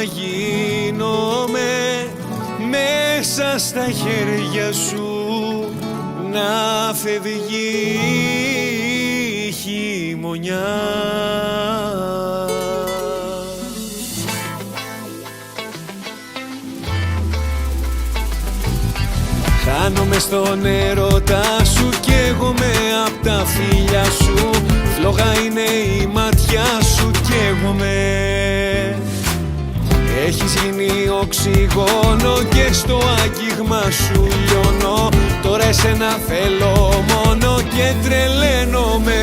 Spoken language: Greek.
γίνομαι μέσα στα χέρια σου, να φεύγει η χειμωνιά. Χάνομαι στον έρωτα σου, καίγομαι απ' τα φίλια σου. Φλόγα είναι η ματιά σου, καίγομαι. Έχεις γίνει οξυγόνο και στο άγγιγμα σου λιώνω. Τώρα εσένα θέλω μόνο και τρελαίνομαι.